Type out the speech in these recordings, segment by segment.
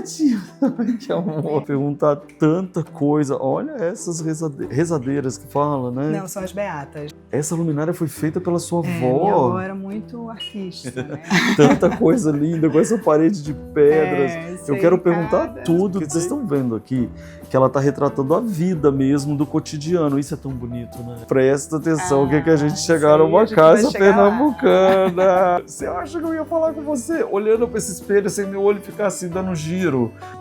Matilda, que amor, perguntar tanta coisa. Olha essas rezadeiras que fala, né? Não, são as beatas. Essa luminária foi feita pela sua avó. Minha avó era muito artista, né? Tanta coisa linda, com essa parede de pedras. Eu quero perguntar tudo. Vocês estão vendo aqui que ela está retratando a vida mesmo do cotidiano. Isso é tão bonito, né? Presta atenção, o que a gente chegar numa casa pernambucana. Você acha que eu ia falar com você? Olhando para esse espelho, sem meu olho ficar assim, dando giro.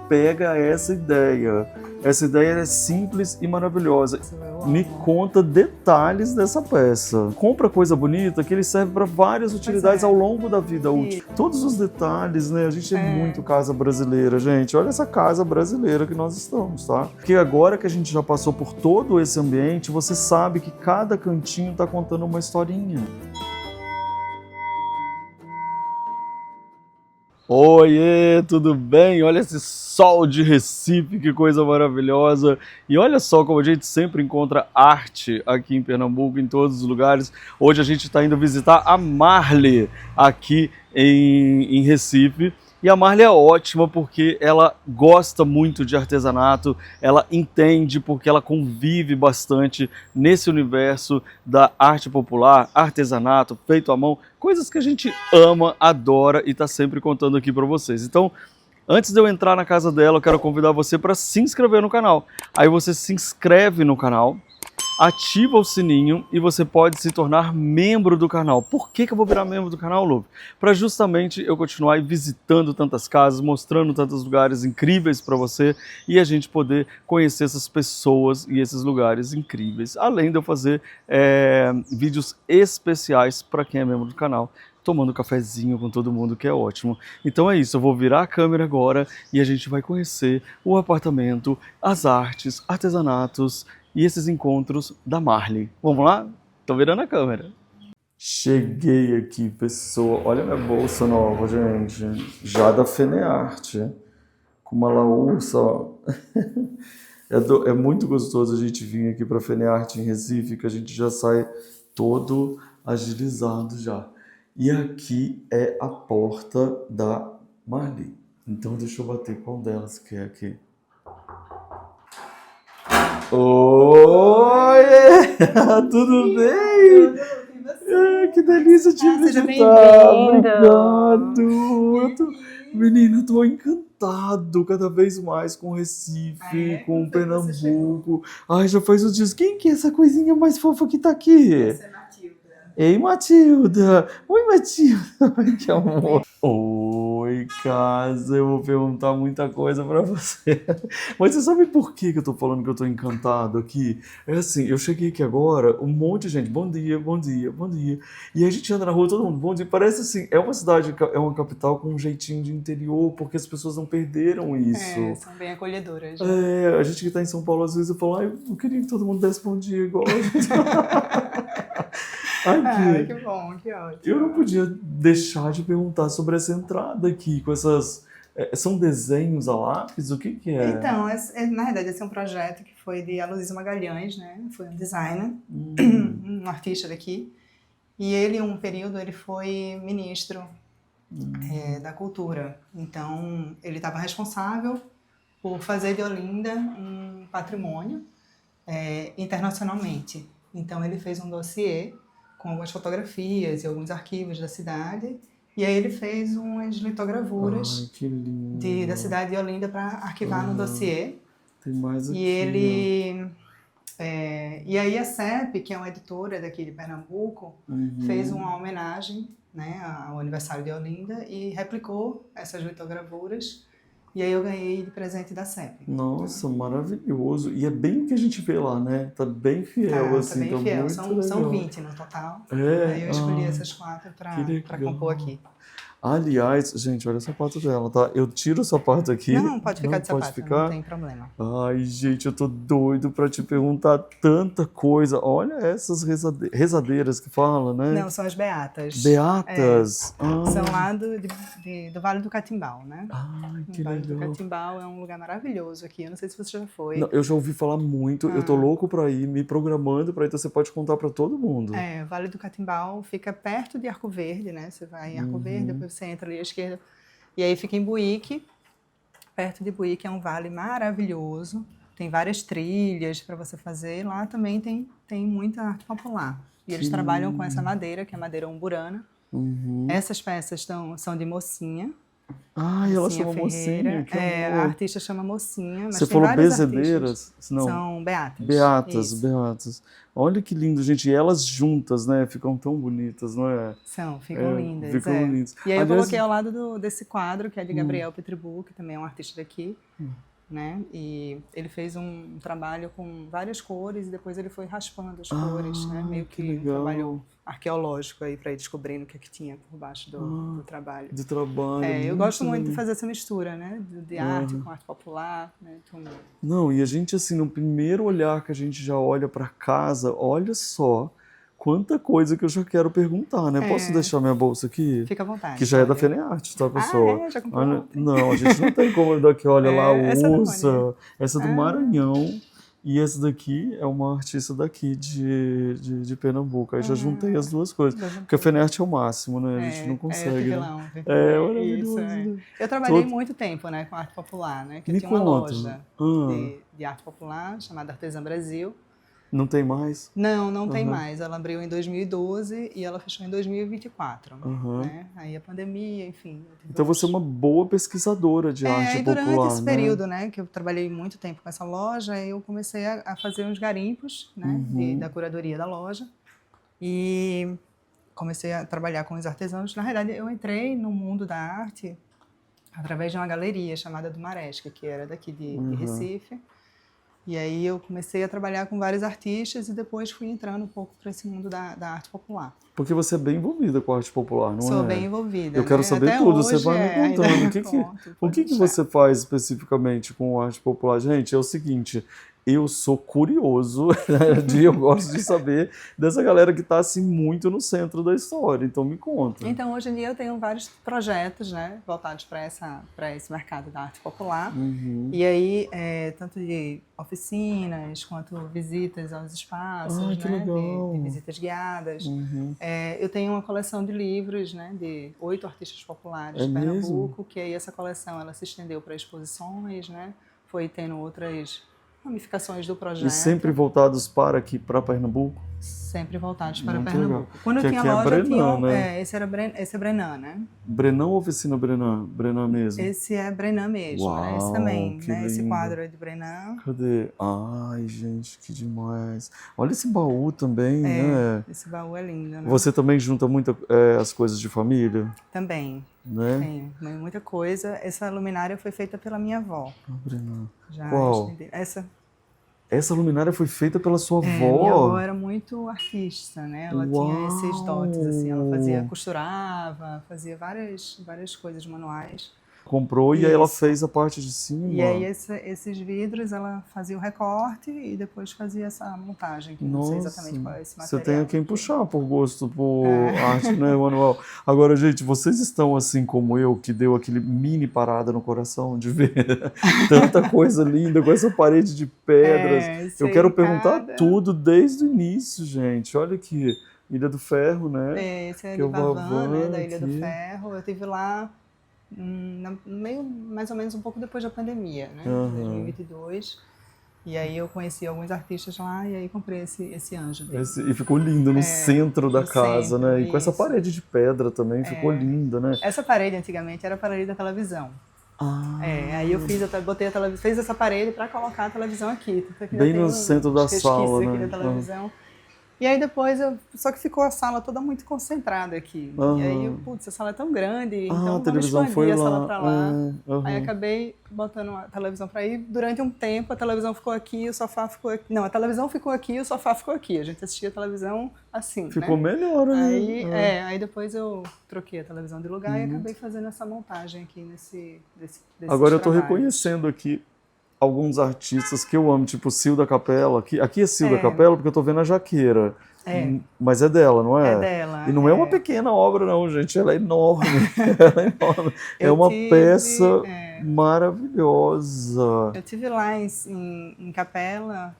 Pega essa ideia. Essa ideia é simples e maravilhosa. Me conta detalhes dessa peça. Compra coisa bonita que ele serve para várias utilidades ao longo da vida útil. Todos os detalhes, né? A gente é muito casa brasileira, gente. Olha essa casa brasileira que nós estamos, tá? Porque agora que a gente já passou por todo esse ambiente, você sabe que cada cantinho está contando uma historinha. Oiê, tudo bem? Olha esse sol de Recife, que coisa maravilhosa. E olha só como a gente sempre encontra arte aqui em Pernambuco, em todos os lugares. Hoje a gente está indo visitar a Marli aqui em Recife. E a Marli é ótima porque ela gosta muito de artesanato, ela entende porque ela convive bastante nesse universo da arte popular, artesanato, feito à mão, coisas que a gente ama, adora e está sempre contando aqui para vocês. Então, antes de eu entrar na casa dela, eu quero convidar você para se inscrever no canal. Aí você se inscreve no canal, ativa o sininho e você pode se tornar membro do canal. Por que eu vou virar membro do canal, Lu? Para justamente eu continuar visitando tantas casas, mostrando tantos lugares incríveis para você e a gente poder conhecer essas pessoas e esses lugares incríveis. Além de eu fazer vídeos especiais para quem é membro do canal, tomando cafezinho com todo mundo, que é ótimo. Então é isso, eu vou virar a câmera agora e a gente vai conhecer o apartamento, as artes, artesanatos e esses encontros da Marli. Vamos lá? Tô virando a câmera. Cheguei aqui, pessoa. Olha minha bolsa nova, gente. Já da Fenearte. Com uma laúça, ó. É muito gostoso a gente vir aqui para Fenearte em Recife, que a gente já sai todo agilizado já. E aqui é a porta da Marli. Então deixa eu bater qual delas que é aqui. Oi! Tudo bem? Que delícia te visitar! Obrigado! Menina, eu tô encantado cada vez mais com Recife, com Pernambuco. Ai, já faz uns dias. Quem que é essa coisinha mais fofa que tá aqui? Essa é Matilda. Ei, Matilda! Oi, Matilda! Ai, que amor! Oi, casa! Eu vou perguntar muita coisa pra você. Mas você sabe por que eu tô falando que eu tô encantado aqui? É assim, eu cheguei aqui agora, um monte de gente, bom dia, bom dia, bom dia. E a gente anda na rua, todo mundo, bom dia. Parece assim, é uma cidade, é uma capital com um jeitinho de interior, porque as pessoas não perderam isso. São bem acolhedoras. A gente que tá em São Paulo, às vezes eu falo, ai, eu queria que todo mundo desse bom dia igual a gente. Aqui. Que bom, que ótimo. Eu não podia deixar de perguntar sobre essa entrada aqui, com essas... são desenhos a lápis? O que é? Então, na verdade, esse é um projeto que foi de Aloysio Magalhães, né? Foi um designer, um artista daqui. E ele, um período, ele foi ministro da cultura. Então, ele estava responsável por fazer de Olinda um patrimônio internacionalmente. Então, ele fez um dossiê com algumas fotografias e alguns arquivos da cidade. E aí ele fez umas litogravuras da cidade de Olinda para arquivar no dossiê. Tem mais aqui. E ele... e aí a CEP, que é uma editora daqui de Pernambuco, fez uma homenagem, né, ao aniversário de Olinda e replicou essas litogravuras. E aí eu ganhei de presente da CEP. Nossa, maravilhoso. E é bem o que a gente vê lá, né? Tá bem fiel, assim. Tá bem fiel. Muito São 20 no total. É? Aí eu escolhi essas 4 para compor aqui. Aliás, gente, olha o sapato dela, tá? Eu tiro o sapato aqui. Não, pode ficar de sapato, não tem problema. Ai, gente, eu tô doido pra te perguntar tanta coisa. Olha essas rezadeiras que fala, né? Não, são as beatas. Beatas? São lá do Vale do Catimbau, né? Ai, que legal. O Vale do Catimbau é um lugar maravilhoso aqui. Eu não sei se você já foi. Não, eu já ouvi falar muito. Eu tô louco pra ir, me programando pra ir. Então você pode contar pra todo mundo. O Vale do Catimbau fica perto de Arco Verde, né? Você vai em Arco Verde, depois você entra ali à esquerda. E aí fica em Buíque. perto de Buí, que é um vale maravilhoso. Tem várias trilhas para você fazer. Lá também tem muita arte popular. E eles trabalham com essa madeira, que é a madeira umburana. Uhum. Essas peças são de Mocinha. Ai, ela Mocinha chama Ferreira. Mocinha, que A amor. artista chama Mocinha, mas Você tem falou vários artistas. bezedeiras? Não, São beatas. beatas, Isso. beatas. Olha que lindo, gente. E elas juntas, né? Ficam tão bonitas, não é? Ficam lindas. Ficam lindas. E aí eu Aliás, coloquei ao lado desse quadro, que é de Gabriel Petribu, que também é um artista daqui. Né? E ele fez um trabalho com várias cores e depois ele foi raspando as cores, né? Meio que um trabalho arqueológico aí para ir descobrindo o que tinha por baixo do trabalho. De trabalho. Eu gosto muito de fazer essa mistura, né? De arte com arte popular, né? Não, e a gente assim, no primeiro olhar que a gente já olha para casa, olha só quanta coisa que eu já quero perguntar, né? Posso deixar minha bolsa aqui? Fica à vontade. Que já é da Fene-Arte, tá, pessoal? Já comprou ontem. Não, a gente não tem como daqui, olha lá, essa o é Ursa, essa é do Maranhão, e essa daqui é uma artista daqui de Pernambuco. Aí já juntei as duas coisas, porque a Fene-Arte é o máximo, né? A gente não consegue, né? Maravilhoso. Isso. Eu trabalhei muito tempo, né, com arte popular, né? Que eu tinha uma loja de arte popular chamada Artesã Brasil. Não tem mais? Não tem mais. Ela abriu em 2012 e ela fechou em 2024. Né? Aí a pandemia, enfim. Então você é uma boa pesquisadora de arte popular, durante esse período, né, que eu trabalhei muito tempo com essa loja, eu comecei a fazer uns garimpos, né, da curadoria da loja. E comecei a trabalhar com os artesãos. Na verdade, eu entrei no mundo da arte através de uma galeria chamada do Maresca, que era daqui de Recife. E aí eu comecei a trabalhar com vários artistas e depois fui entrando um pouco para esse mundo da arte popular. Porque você é bem envolvida com a arte popular, não é? Sou bem envolvida. Eu quero saber até tudo, hoje, você vai me contando. O que você faz especificamente com a arte popular? Gente, é o seguinte, eu sou curioso, eu gosto de saber dessa galera que está assim muito no centro da história, então me conta. Então, hoje em dia eu tenho vários projetos, né, voltados para esse mercado da arte popular. E aí, tanto de oficinas, quanto visitas aos espaços, Ai, que legal. de visitas guiadas. Eu tenho uma coleção de livros, né, de 8 artistas populares de Pernambuco, que aí essa coleção ela se estendeu para exposições, né, foi tendo outras ramificações do projeto. E sempre voltados para aqui, para Pernambuco? Sempre voltados para Muito Pernambuco. legal. Quando eu Que tinha aqui é loja, Brenan, tinha né? esse é Brenan, né? Brenan ou Oficina Brenan? Brenan mesmo? Esse é Brenan mesmo, Uau, né? Esse também, que né? Esse lindo. quadro é de Brenan. Cadê? Ai, gente, que demais. Olha esse baú também, né? Esse baú é lindo, né? Você também junta muito as coisas de família? Também. Né? Tem muita coisa. Essa luminária foi feita pela minha avó. Brenan. Já Qual? Essa luminária foi feita pela sua avó? Minha avó era muito artista, né? Ela tinha esses dotes, assim. Ela costurava, fazia várias coisas manuais. Comprou e aí ela fez a parte de cima. E aí esses vidros, ela fazia o recorte e depois fazia essa montagem, que não sei exatamente qual é esse material. Você tem a quem puxar por gosto, por arte, né, manual. Agora, gente, vocês estão assim como eu, que deu aquele mini parada no coração de ver tanta coisa linda com essa parede de pedras. Eu quero perguntar tudo desde o início, gente. Olha aqui, Ilha do Ferro, né? Esse é de Vavan, né, da Ilha do Ferro. Eu estive lá mais ou menos um pouco depois da pandemia, né? 2022. E aí eu conheci alguns artistas lá e aí comprei esse anjo dele. E ficou lindo no centro da casa, né? E com essa parede de pedra também, ficou linda, né? Essa parede antigamente era a parede da televisão. Aí eu fiz essa parede para colocar a televisão aqui. Bem no centro da sala, né? Aqui da televisão. E aí depois, só que ficou a sala toda muito concentrada aqui. E aí, a sala é tão grande, então vamos expandir a sala para lá. Aí acabei botando a televisão para ir. Durante um tempo, a televisão ficou aqui, o sofá ficou aqui. Não, a televisão ficou aqui e o sofá ficou aqui. A gente assistia a televisão assim, Ficou melhor, né? Aí depois eu troquei a televisão de lugar e acabei fazendo essa montagem aqui desse Agora eu tô reconhecendo aqui alguns artistas que eu amo, tipo Sil da Capela. Aqui é Sil da Capela porque eu tô vendo a jaqueira. Mas é dela, não é? É dela. E não é uma pequena obra, não, gente. Ela é enorme. É uma peça maravilhosa. Eu tive lá em Capela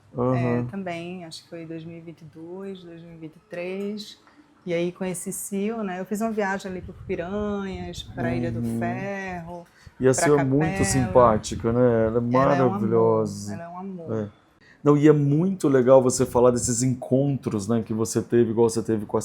também, acho que foi 2022, 2023. E aí conheci Sil, né? Eu fiz uma viagem ali para Piranhas, para a Ilha do Ferro, E a para Sil é muito Capela. simpática, né? Ela é maravilhosa. Ela é um amor. É. Não, e é muito legal você falar desses encontros, né, que você teve, igual você teve com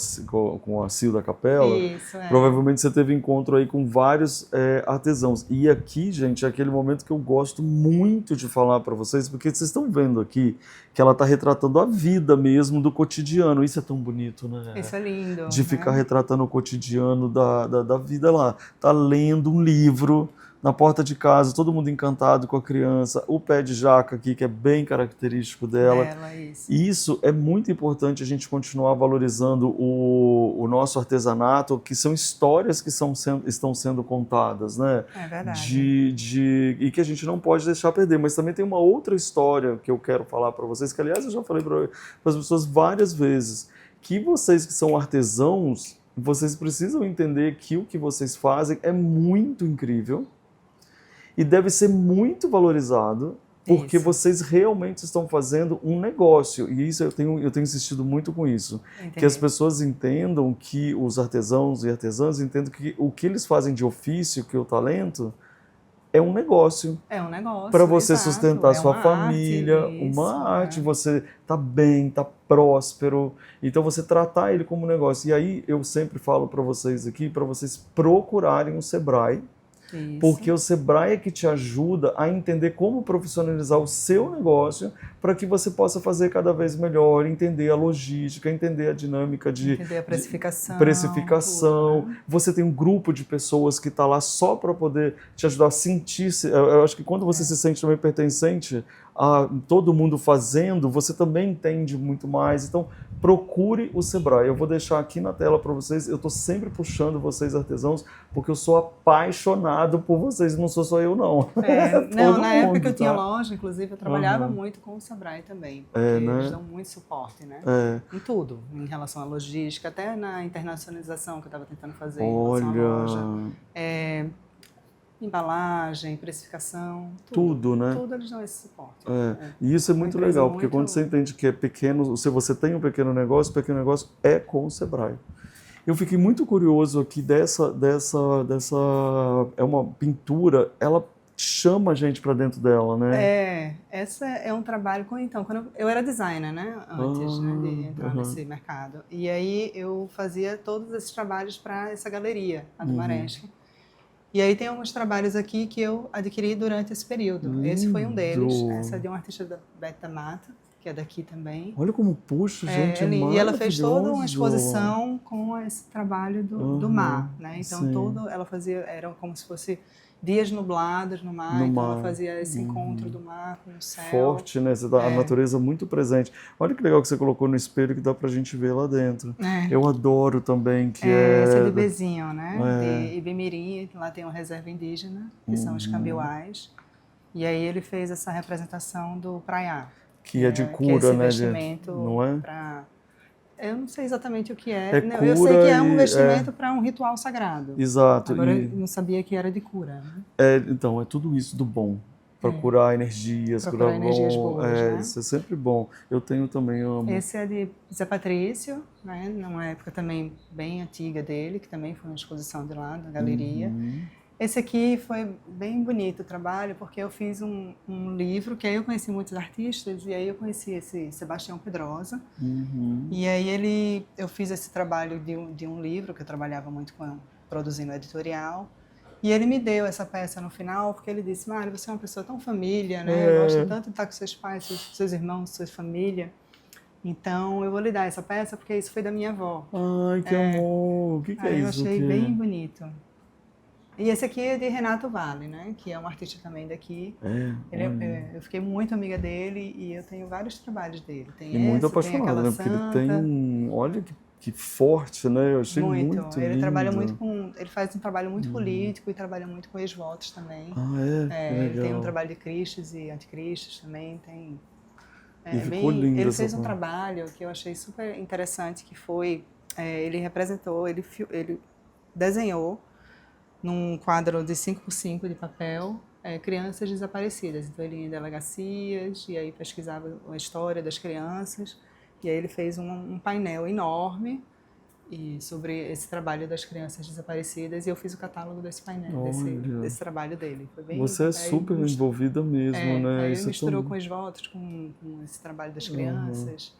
a Sil da Capela. Isso, é. Provavelmente você teve encontro aí com vários artesãos. E aqui, gente, é aquele momento que eu gosto muito de falar para vocês, porque vocês estão vendo aqui que ela está retratando a vida mesmo do cotidiano. Isso é tão bonito, né? Isso é lindo. De ficar retratando o cotidiano da vida lá. Tá lendo um livro na porta de casa, todo mundo encantado com a criança, o pé de jaca aqui, que é bem característico dela. Isso é muito importante a gente continuar valorizando o nosso artesanato, que são histórias que estão sendo contadas, né? É verdade. E que a gente não pode deixar perder. Mas também tem uma outra história que eu quero falar para vocês, que aliás eu já falei para as pessoas várias vezes, que vocês que são artesãos, vocês precisam entender que o que vocês fazem é muito incrível, e deve ser muito valorizado, porque vocês realmente estão fazendo um negócio. E isso eu tenho insistido muito com isso. Que as pessoas entendam, que os artesãos e artesãs entendam que o que eles fazem de ofício, que é o talento, é um negócio. É um negócio. Para você sustentar sua família, uma arte, você tá bem, tá próspero. Então você tratar ele como um negócio. E aí eu sempre falo para vocês aqui, para vocês procurarem o Sebrae. Isso. Porque o Sebrae é que te ajuda a entender como profissionalizar o seu negócio para que você possa fazer cada vez melhor, entender a logística, entender a dinâmica entender a precificação. Tudo, né? Você tem um grupo de pessoas que está lá só para poder te ajudar a sentir-se. Eu acho que quando você se sente também pertencente a todo mundo fazendo, você também entende muito mais. Então, procure o Sebrae. Eu vou deixar aqui na tela para vocês. Eu estou sempre puxando vocês, artesãos, porque eu sou apaixonado por vocês. Não sou só eu, não. Na época que eu tinha loja, inclusive, eu trabalhava muito com o Sebrae também. Porque eles dão muito suporte, né? Em tudo. Em relação à logística, até na internacionalização que eu estava tentando fazer em relação à loja. Embalagem, precificação, tudo, né? Tudo eles dão esse suporte. E isso é muito legal, porque quando você entende que é pequeno, se você tem um pequeno negócio, o pequeno negócio é com o Sebrae. Eu fiquei muito curioso aqui dessa é uma pintura, ela chama a gente para dentro dela, né? Essa é um trabalho quando eu era designer, né, antes de entrar nesse mercado. E aí eu fazia todos esses trabalhos para essa galeria, a do Maresc. E aí tem alguns trabalhos aqui que eu adquiri durante esse período. Esse foi um deles. Essa é de uma artista da Beta Mata, que é daqui também. Olha como puxa, gente, e ela fez toda uma exposição com esse trabalho do mar, né? Então ela fazia, era como se fosse dias nublados no mar, então ela fazia esse encontro do mar com o céu. Forte, né? Você dá a natureza muito presente. Olha que legal que você colocou no espelho que dá pra gente ver lá dentro. Eu adoro também que esse é de Bezinho, né? De Ibimirim, lá tem uma reserva indígena, que são os cambiuais. E aí ele fez essa representação do praiá. Que é de cura, que é esse né? vestimento não é? Eu não sei exatamente o que é. Eu sei que é um vestimento para um ritual sagrado. Exato. Agora eu não sabia que era de cura. Né? Então, é tudo isso do bom. Para curar energias. Procurar energias boas, né? Isso é sempre bom. Eu tenho também, amo. Esse é de Zé Patrício, né? Numa época também bem antiga dele, que também foi uma exposição de lá, da galeria. Esse aqui foi bem bonito o trabalho, porque eu fiz um livro, que aí eu conheci muitos artistas, e aí eu conheci esse Sebastião Pedrosa. E aí eu fiz esse trabalho de um livro, que eu trabalhava muito produzindo editorial, e ele me deu essa peça no final, porque ele disse: Mário, você é uma pessoa tão família, né? Gosta tanto de estar com seus pais, seus irmãos, sua família. Então, eu vou lhe dar essa peça, porque isso foi da minha avó. Ai, que amor! O que é isso? Eu achei bem bonito. E esse aqui é de Renato Vale, né? Que é um artista também daqui. Eu fiquei muito amiga dele e eu tenho vários trabalhos dele. Muito apaixonada, né? Porque ele tem olha que forte, né? Eu achei muito Ele lindo. trabalha muito ele faz um trabalho muito político e trabalha muito com ex-votos também. Ele tem um trabalho de cristos e anticristos também. E ficou lindo. Ele fez um trabalho que eu achei super interessante, que foi... ele representou, ele desenhou num quadro de 5x5 de papel, crianças desaparecidas. Então ele ia em delegacias e aí pesquisava a história das crianças. E aí ele fez um painel enorme e sobre esse trabalho das crianças desaparecidas, e eu fiz o catálogo desse painel, Olha. desse trabalho dele. Foi bem, Você é super envolvida mesmo, né? Aí Isso é misturou tão... com os votos, com esse trabalho das crianças.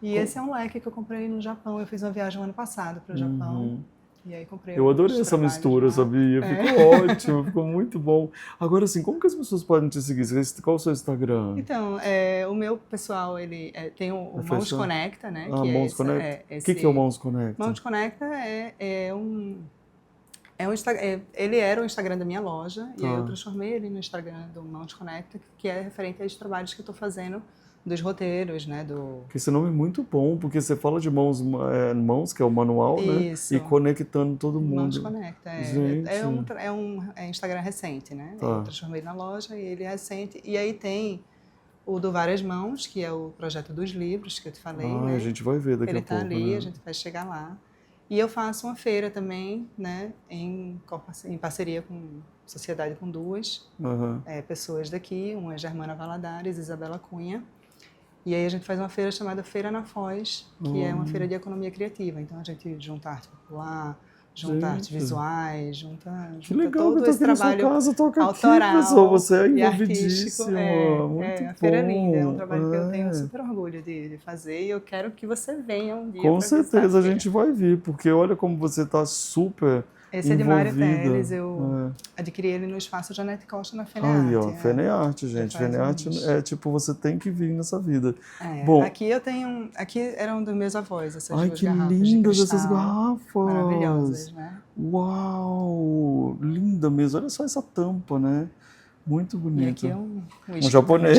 E esse é um leque que eu comprei no Japão. Eu fiz uma viagem no ano passado para o Japão. E aí comprei Eu adorei alguns essa mistura, lá. sabia? Ficou ótimo, ficou muito bom. Agora, assim, como que as pessoas podem te seguir? Qual é o seu Instagram? Então, o meu pessoal, ele tem o Mãos Conecta, né? Ah, que Mãos Conecta. O que é o Mãos Conecta? Mãos Conecta ele era o Instagram da minha loja, e aí eu transformei ele no Instagram do Mãos Conecta, que é referente aos trabalhos que eu estou fazendo dos roteiros, né? Esse nome é muito bom, porque você fala de mãos, que é o manual, Isso. né? E conectando todo mundo. Mãos Conecta, Gente. é um Instagram recente, né? Eu transformei na loja e ele é recente. E aí tem o do Várias Mãos, que é o projeto dos livros que eu te falei, né? A gente vai ver daqui a pouco, ele tá ali, né? a gente vai chegar lá. E eu faço uma feira também, né? Em parceria com Sociedade com duas pessoas daqui, uma é Germana Valadares, Isabela Cunha. E aí a gente faz uma feira chamada Feira na Foz, que é uma feira de economia criativa. Então a gente junta arte popular, junta artes visuais, junta todo esse trabalho autoral você é e artístico. Muito a feira é linda, é um trabalho que eu tenho super orgulho de fazer, e eu quero que você venha um dia. Com certeza a gente vai vir, porque olha como você está super... Esse é de Mário Teles, eu adquiri ele no espaço Janete Costa na Fenearte. Aí, ó, Fenearte, gente. Fenearte é tipo, você tem que vir nessa vida. Bom, aqui eram dos meus avós, essas duas garrafas que lindas de cristal, essas garrafas. maravilhosas, né? Uau, linda mesmo. Olha só essa tampa, né? Muito bonito. E aqui é um japonês,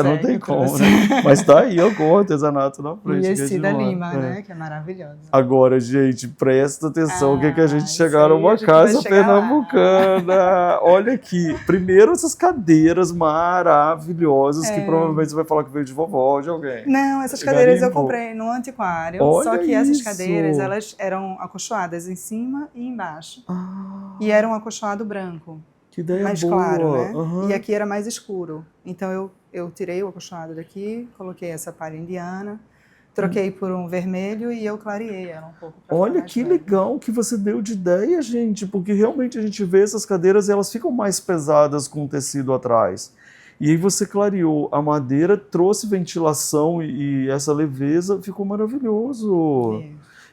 não tem como, né? Mas tá aí, ó, com o artesanato na frente. E esse da Lima, né? Que é maravilhoso. Agora, gente, presta atenção, o que a gente chegar numa casa pernambucana. Olha aqui, primeiro essas cadeiras maravilhosas, que provavelmente você vai falar que veio de vovó, de alguém. Não, essas cadeiras eu comprei no antiquário, só que essas cadeiras, elas eram acolchoadas em cima e embaixo. E era um acolchoado branco. Que ideia mais boa. Claro, né? E aqui era mais escuro. Então eu tirei o acolchoado daqui, coloquei essa palha indiana, troquei por um vermelho e eu clareei ela um pouco. Olha que legal que você deu de ideia, gente, porque realmente a gente vê essas cadeiras e elas ficam mais pesadas com o tecido atrás. E aí você clareou a madeira, trouxe ventilação e essa leveza, ficou maravilhoso.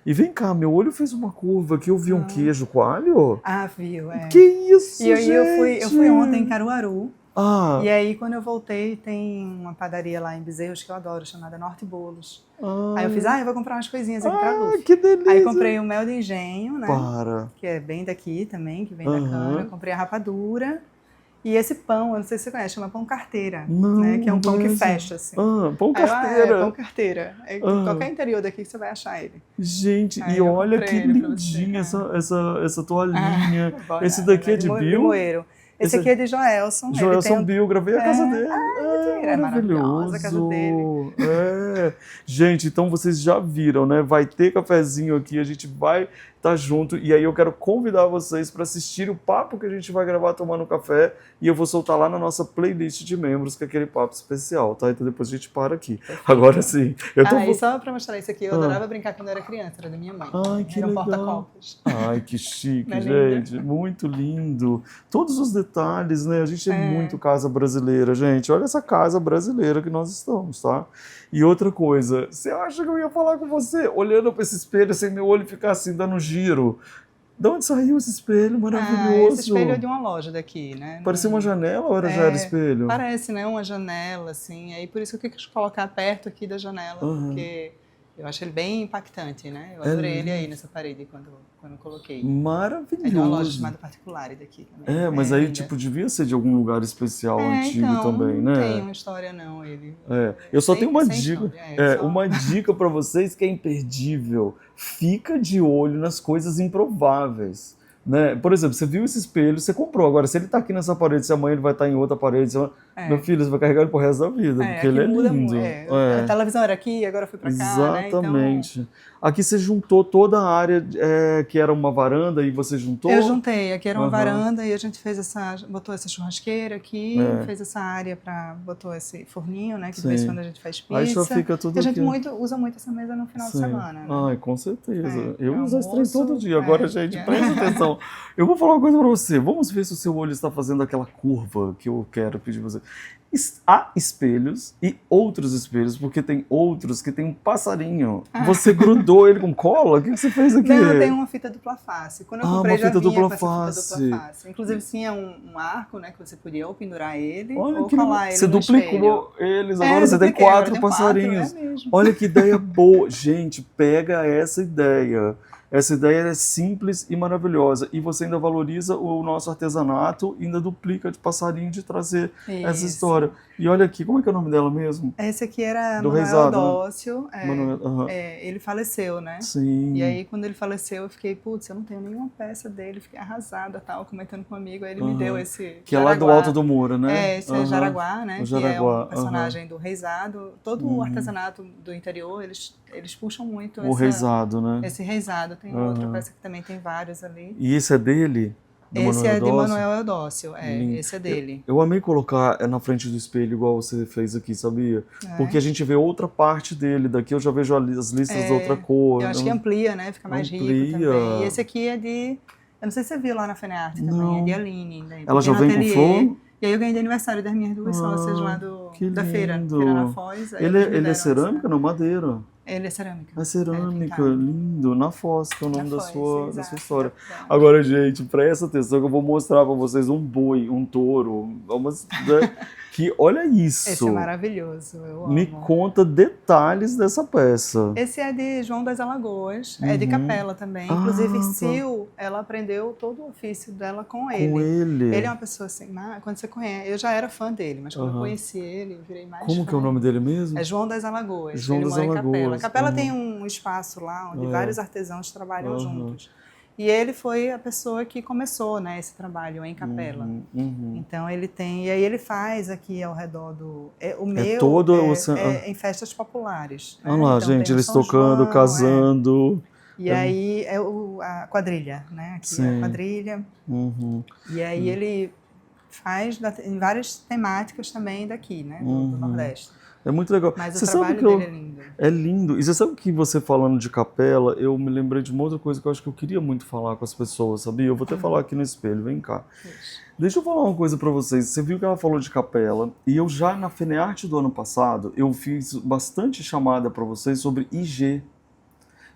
E vem cá, meu olho fez uma curva aqui, eu vi um queijo coalho. Viu, Que isso, e aí gente? eu fui ontem em Caruaru. Ah. E aí, quando eu voltei, tem uma padaria lá em Bezerros que eu adoro, chamada Norte Bolos. Aí eu fiz, eu vou comprar umas coisinhas aqui pra Luffy. Que delícia! Aí comprei o mel de engenho, né? Para. Que é bem daqui também, que vem da cana. Comprei a rapadura. E esse pão, eu não sei se você conhece, chama pão carteira. Não, né? Que é um pão que fecha, assim. Pão carteira. Pão carteira. Qualquer interior daqui você vai achar ele. Gente, e olha que lindinha essa toalhinha. Esse daqui é de Bill? Esse aqui é de Joelson. Joelson Bill, gravei a casa dele. É maravilhosa a casa dele. Gente, então vocês já viram, né? Vai ter cafezinho aqui, a gente vai estar junto. E aí eu quero convidar vocês para assistir o papo que a gente vai gravar tomando café. E eu vou soltar lá na nossa playlist de membros, que é aquele papo especial, tá? Então depois a gente para aqui. Agora sim. E só para mostrar isso aqui, eu adorava brincar quando eu era criança, era da minha mãe. Que era um legal. porta-copos. Que chique, gente. Muito lindo. Todos os detalhes, né? A gente é muito casa brasileira, gente. Olha essa casa brasileira que nós estamos, tá? E outra coisa, você acha que eu ia falar com você olhando para esse espelho sem meu olho ficar assim, dando giro? De onde saiu esse espelho maravilhoso? Esse espelho é de uma loja daqui, né? Parecia uma janela ou já era espelho? Parece, né? Uma janela, assim. Aí por isso que eu quis colocar perto aqui da janela, porque eu acho ele bem impactante, né? Eu adorei ele aí nessa parede quando eu coloquei. Maravilhoso. É de uma loja chamada Particular daqui também. Mas aí, tipo, devia ser de algum lugar especial antigo então, também, né? Não tem uma história, não, ele. Eu só tenho uma dica. Uma dica para vocês que é imperdível. Fica de olho nas coisas improváveis. né? Por exemplo, você viu esse espelho, você comprou. Agora, se ele está aqui nessa parede, se amanhã ele vai estar em outra parede, meu filho, você vai carregar ele pro resto da vida, porque ele aqui é muda, lindo. a televisão era aqui, agora eu fui para cá, né? Então, Exatamente. Aqui você juntou toda a área que era uma varanda e você juntou? eu juntei, aqui era uma Aham. varanda e a gente botou essa churrasqueira aqui, fez essa área botou esse forninho, né? Que de vez em Sim. quando a gente faz pizza. Aí já fica tudo E a gente aqui. usa muito essa mesa no final de Sim. semana, né? Ai, com certeza. Eu no uso esse trem todo almoço, dia. Agora, gente, presta atenção. Eu vou falar uma coisa pra você. Vamos ver se o seu olho está fazendo aquela curva que eu quero pedir pra você. Há espelhos e outros espelhos, porque tem outros que tem um passarinho. Você grudou ele com cola? O que você fez aqui? Não, eu tenho uma fita dupla face. Quando eu comprei, uma já fita vinha dupla com essa face. fita dupla face. Inclusive, tinha um arco, né, que você podia ou pendurar ele Olha ou que colar ele você no duplicou espelho. eles, agora você tem dupliquei, agora 4 eu tenho passarinhos. 4, é mesmo. Olha que ideia boa. Gente, pega essa ideia. Essa ideia é simples e maravilhosa. E você ainda valoriza o nosso artesanato e ainda duplica de passarinho de trazer essa Isso. história. E olha aqui, como é que é o nome dela mesmo? Esse aqui era Do Manuel Reisado, né? Eudócio. Manuel, aham. Ele faleceu, né? Sim. E aí, quando ele faleceu, eu fiquei, putz, eu não tenho nenhuma peça dele. Fiquei arrasada, tal, comentando com um amigo. Aí ele me deu esse Que é lá do Alto do Muro, né? Esse é Jaraguá, né? O Que é Jaraguá, um personagem do Reisado. Todo o artesanato do interior, eles puxam muito O Reisado, né? esse Reisado. Tem outra peça que também tem vários ali. E esse é dele? Do Esse Manuel é de Eudócio? Manuel Eudócio, Lindo. esse é dele. Eu amei colocar na frente do espelho, igual você fez aqui, sabia? Porque a gente vê outra parte dele. Daqui eu já vejo as listas de outra cor. Eu acho que amplia, né? Fica mais rico também. E esse aqui é de... Eu não sei se você viu lá na Fenearte também, é de Aline. Né? Ela já vem com flor? E aí eu ganhei de aniversário das minhas duas sócias lá da feira na Foz. Ele é cerâmica, não? Madeira. Ele é cerâmica. É cerâmica, pintado. lindo. Na Foz, que é o nome da sua história. Exato. Agora, gente, presta atenção que eu vou mostrar pra vocês um boi, um touro. Que olha isso. Esse é maravilhoso, eu amo. Me conta detalhes dessa peça. Esse é de João das Alagoas, é de capela também. Inclusive, Sil, ela aprendeu todo o ofício dela com ele. Com ele. Ele é uma pessoa assim, quando você conhece, eu já era fã dele, mas quando eu conheci ele, eu virei mais Como fã. que é o nome dele mesmo? É João das Alagoas. João ele das mora em Alagoas. Capela. Capela tem um espaço lá onde vários artesãos trabalham juntos. E ele foi a pessoa que começou, né, esse trabalho em Capela. Então ele tem, e aí ele faz aqui ao redor do, em festas populares. Né? Olha lá, então, gente, tem o eles São tocando, João, casando. E aí é a quadrilha, né? Aqui é a quadrilha. E aí ele faz em várias temáticas também daqui, né? Do Nordeste. É muito legal. Mas você o trabalho sabe que dele é lindo. É lindo. E você sabe que você falando de capela, eu me lembrei de uma outra coisa que eu acho que eu queria muito falar com as pessoas, sabia? Eu vou até falar aqui no espelho, vem cá. Deixa eu falar uma coisa pra vocês. Você viu que ela falou de capela, e eu já na Fenearte do ano passado, eu fiz bastante chamada pra vocês sobre IG,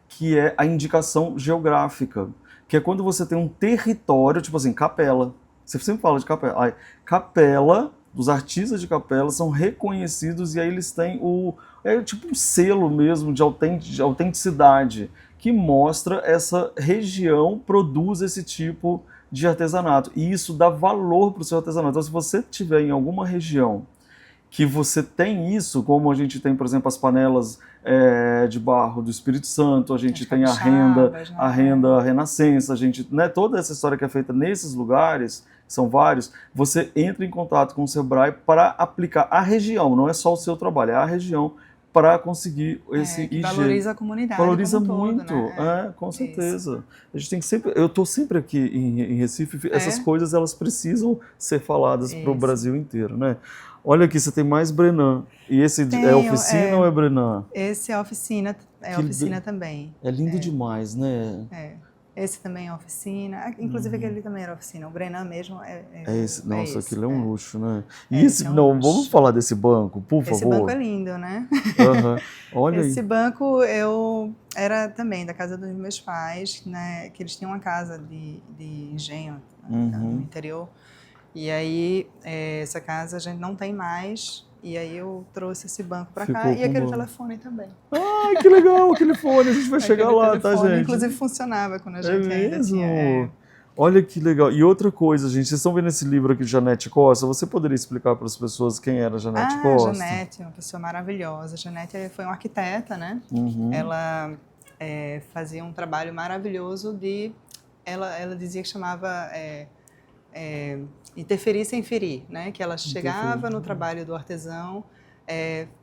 que é a indicação geográfica, que é quando você tem um território, tipo assim, capela. Você sempre fala de capela. Aí, capela, os artistas de capela são reconhecidos e aí eles têm tipo um selo mesmo de autenticidade que mostra essa região produz esse tipo de artesanato. E isso dá valor para o seu artesanato. Então, se você estiver em alguma região que você tem isso, como a gente tem, por exemplo, as panelas de barro do Espírito Santo, a gente tem a renda renascença, a gente, né, toda essa história que é feita nesses lugares, são vários, você entra em contato com o Sebrae para aplicar a região, não é só o seu trabalho, é a região para conseguir esse IG. Valoriza a comunidade. Valoriza como muito, todo, né? Com certeza. Isso. A gente tem que sempre. Eu estou sempre aqui em Recife, essas coisas elas precisam ser faladas para o Brasil inteiro, né? Olha aqui, você tem mais Brenan. E esse é oficina ou é Brenan? Esse é oficina, oficina também. É lindo demais, né? Esse também é oficina, inclusive aquele também era oficina, o Brenan mesmo esse. Nossa, aquilo é um luxo, né? E esse, vamos falar desse banco, por favor. Esse banco é lindo, né? Olha esse banco eu era também da casa dos meus pais, né? Que eles tinham uma casa de engenho no interior. E aí essa casa a gente não tem mais. E aí eu trouxe esse banco para cá e aquele telefone também. Ai, que legal aquele fone, a gente vai chegar lá, tá, gente? Inclusive funcionava quando a gente ainda tinha. Olha que legal. E outra coisa, gente, vocês estão vendo esse livro aqui de Janete Costa? Você poderia explicar para as pessoas quem era Janete Costa? Janete, uma pessoa maravilhosa. Janete foi uma arquiteta, né? Ela fazia um trabalho maravilhoso de ela dizia que chamava interferir sem ferir, né? Que ela chegava no trabalho do artesão,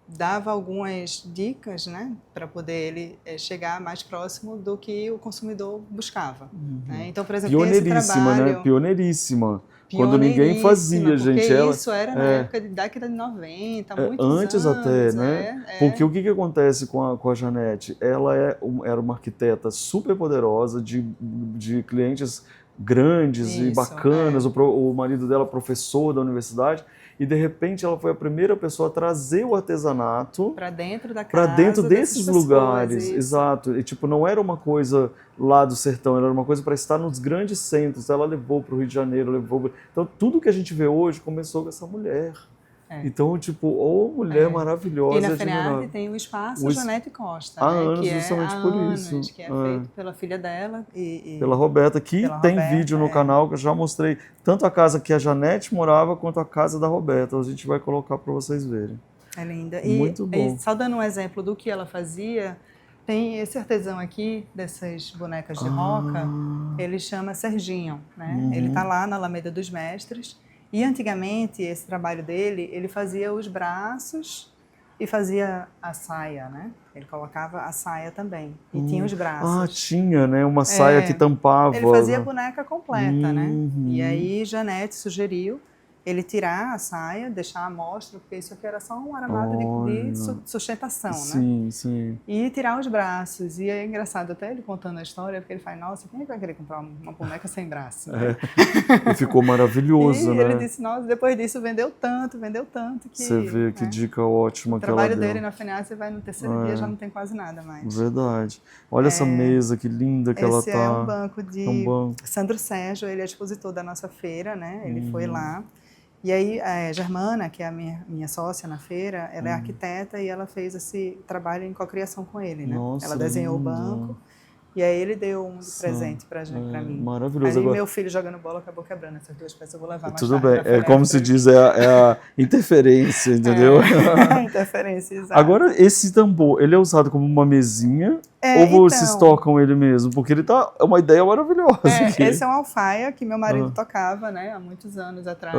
dava algumas dicas, né? Para poder ele chegar mais próximo do que o consumidor buscava. Né? Então, por exemplo, tem esse trabalho... né? Pioneiríssima. Quando ninguém fazia, gente. Isso era na época da década de 90, muitos antes anos. Até, né? Porque o que acontece com a Janete? Ela era uma arquiteta super poderosa, de clientes grandes e bacanas. O marido dela, professor da universidade. E, de repente, ela foi a primeira pessoa a trazer o artesanato para dentro da casa, para dentro desses lugares. Pessoas, exato. E, tipo, não era uma coisa lá do sertão, era uma coisa para estar nos grandes centros. Ela levou para o Rio de Janeiro, Então, tudo que a gente vê hoje começou com essa mulher. Então, tipo, mulher maravilhosa. E na FENEARTE tem o espaço Janete Costa, há né? anos, justamente por isso. Que é feito pela filha dela. Pela Roberta, que tem vídeo no canal que eu já mostrei, tanto a casa que a Janete morava, quanto a casa da Roberta. A gente vai colocar para vocês verem. É linda. Muito bom. E só dando um exemplo do que ela fazia, tem esse artesão aqui, dessas bonecas de roca, ele chama Serginho, né? Ele está lá na Alameda dos Mestres. E antigamente, esse trabalho dele, ele fazia os braços e fazia a saia, né? Ele colocava a saia também. E tinha os braços. Tinha, né? Uma saia que tampava. Ele fazia a boneca completa, né? E aí, Janete sugeriu ele tirar a saia, deixar à mostra, porque isso aqui era só um armado de sustentação, sim, né? Sim. E tirar os braços. E é engraçado até ele contando a história, porque ele fala, nossa, quem é que vai querer comprar uma boneca sem braço? Né? E ficou maravilhoso, e né? ele disse, nossa, depois disso vendeu tanto que... Você vê que dica ótima que ela deu. O trabalho dele na FENEARTE, você vai no terceiro dia, já não tem quase nada mais. Verdade. Olha essa mesa, que linda que ela tá. Esse é um banco de Sandro Sérgio, ele é expositor da nossa feira, né? Ele foi lá. E aí, a Germana, que é a minha sócia na feira, ela é arquiteta e ela fez esse trabalho em cocriação com ele, né? Nossa, ela desenhou o banco e aí ele deu um de presente pra mim. Maravilhoso. Aí meu filho jogando bola acabou quebrando essas duas peças, eu vou levar mais Tudo tarde. bem, como se diz, é a interferência, entendeu? Interferência, exato. Agora, esse tambor, ele é usado como uma mesinha ou vocês tocam ele mesmo? Porque ele é uma ideia maravilhosa. Esse é um alfaia que meu marido tocava, né, há muitos anos atrás.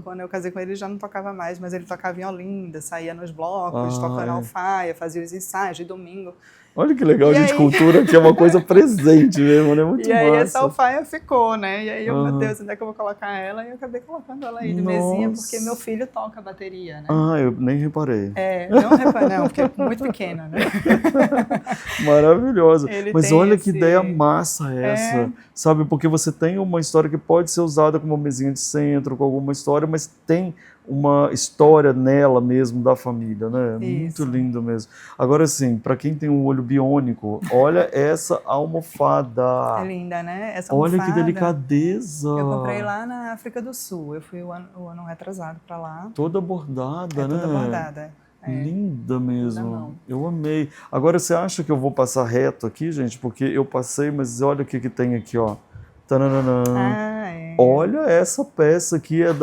Quando eu casei com ele, já não tocava mais, mas ele tocava em Olinda, saía nos blocos, tocando alfaia, fazia os ensaios de domingo. Olha que legal, gente, cultura que é uma coisa presente mesmo, né? Muito massa. E aí essa alfaia ficou, né? E aí eu, meu Deus, onde é que eu vou colocar ela? E eu acabei colocando ela aí de mesinha, porque meu filho toca bateria, né? Eu nem reparei. Não reparei, não, porque é muito pequena, né? Maravilhosa. Mas olha que ideia massa essa, sabe? Porque você tem uma história que pode ser usada como uma mesinha de centro, com alguma história, mas tem uma história nela mesmo, da família, né? Muito lindo mesmo. Agora, assim, para quem tem um olho biônico, olha essa almofada. É linda, né? Essa almofada, olha que delicadeza. Eu comprei lá na África do Sul. Eu fui o ano retrasado para lá. Toda bordada, né? Toda bordada. Linda mesmo. Eu amei. Agora, você acha que eu vou passar reto aqui, gente? Porque eu passei, mas olha o que tem aqui, ó. Tananana. Olha, essa peça aqui é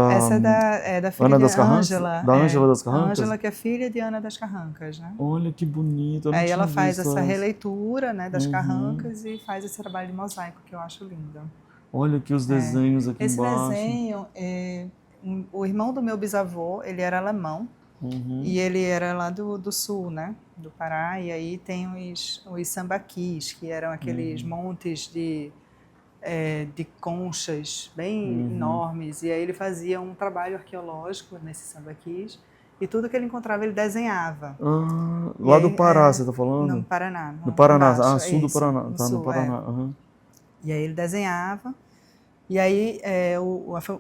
essa é da filha Ana das de Carrancas? Ângela. Da Ângela das Carrancas? Ângela, que é filha de Ana das Carrancas, né? Olha que bonito. Aí ela faz essa releitura, né, das Carrancas e faz esse trabalho de mosaico, que eu acho lindo. Olha aqui os desenhos aqui embaixo. Esse desenho, o irmão do meu bisavô, ele era alemão. E ele era lá do sul, né? Do Pará. E aí tem os sambaquis, que eram aqueles montes de conchas bem enormes, e aí ele fazia um trabalho arqueológico nesses sambaquis, e tudo que ele encontrava ele desenhava. Lá do Pará, você está falando? No Paraná. No Paraná, embaixo, sul do Paraná. Tá sul, no Paraná. E aí ele desenhava, e aí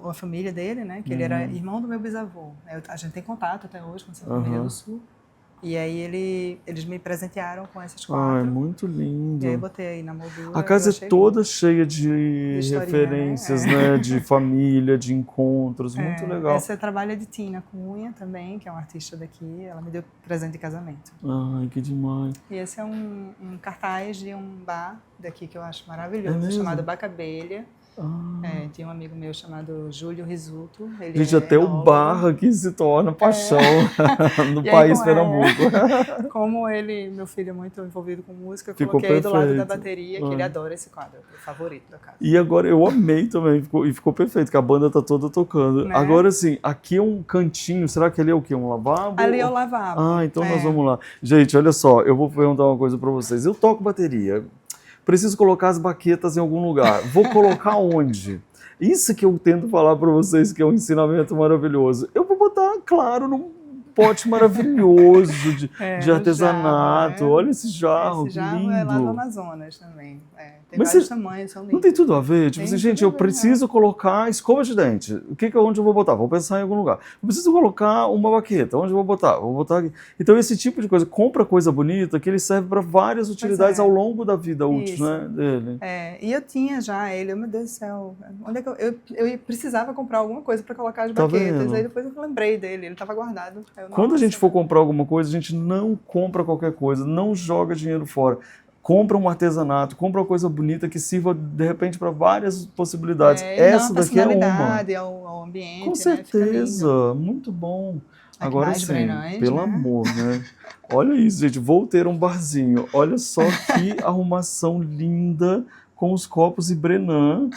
a família dele, né, que ele era irmão do meu bisavô, a gente tem contato até hoje com essa família do sul. E aí eles me presentearam com essas 4. É muito lindo. E aí eu botei aí na moldura. A casa é toda cheia de referências, né? De família, de encontros, muito legal. Esse trabalho é de Tina Cunha também, que é uma artista daqui. Ela me deu presente de casamento. Ai, que demais. E esse é um cartaz de um bar daqui que eu acho maravilhoso, chamado Bacabelha. Tinha um amigo meu chamado Júlio Risuto. Ele Gente, até o barro aqui se torna paixão no país Pernambuco. Como meu filho é muito envolvido com música, eu Ficou coloquei do lado da perfeito. bateria, que ele adora esse quadro, é o favorito da casa. E agora, eu amei também, ficou perfeito, que a banda tá toda tocando. Né? Agora, assim, aqui é um cantinho, será que ali é o quê? Um lavabo? Ali é o lavabo. Ah, então nós vamos lá. Gente, olha só, eu vou perguntar uma coisa pra vocês. Eu toco bateria, preciso colocar as baquetas em algum lugar. Vou colocar onde? Isso que eu tento falar para vocês, que é um ensinamento maravilhoso. Eu vou botar, claro, num pote maravilhoso de artesanato. Jarro, né? Olha esse jarro, esse jarro lindo. é lá do Amazonas também. Tem Mas vários tamanhos, são lindos. Não tem tudo a ver? Tipo assim, gente, eu preciso colocar escova de dente. Onde eu vou botar? Vou pensar em algum lugar. Eu preciso colocar uma baqueta. Onde eu vou botar? Vou botar aqui. Então, esse tipo de coisa, compra coisa bonita que ele serve para várias utilidades ao longo da vida útil, né, dele. E eu tinha já ele, meu Deus do céu, onde é que eu precisava comprar alguma coisa para colocar as baquetas. Aí depois eu lembrei dele, ele estava guardado. Quando a gente for comprar alguma coisa, a gente não compra qualquer coisa, não joga dinheiro fora. Compra um artesanato, compra uma coisa bonita que sirva, de repente, para várias possibilidades. Essa daqui é uma. Ao ambiente, com certeza, né? Muito bom. Agora sim, pelo amor, né? Olha isso, gente, vou ter um barzinho. Olha só que arrumação linda com os copos e Brenan.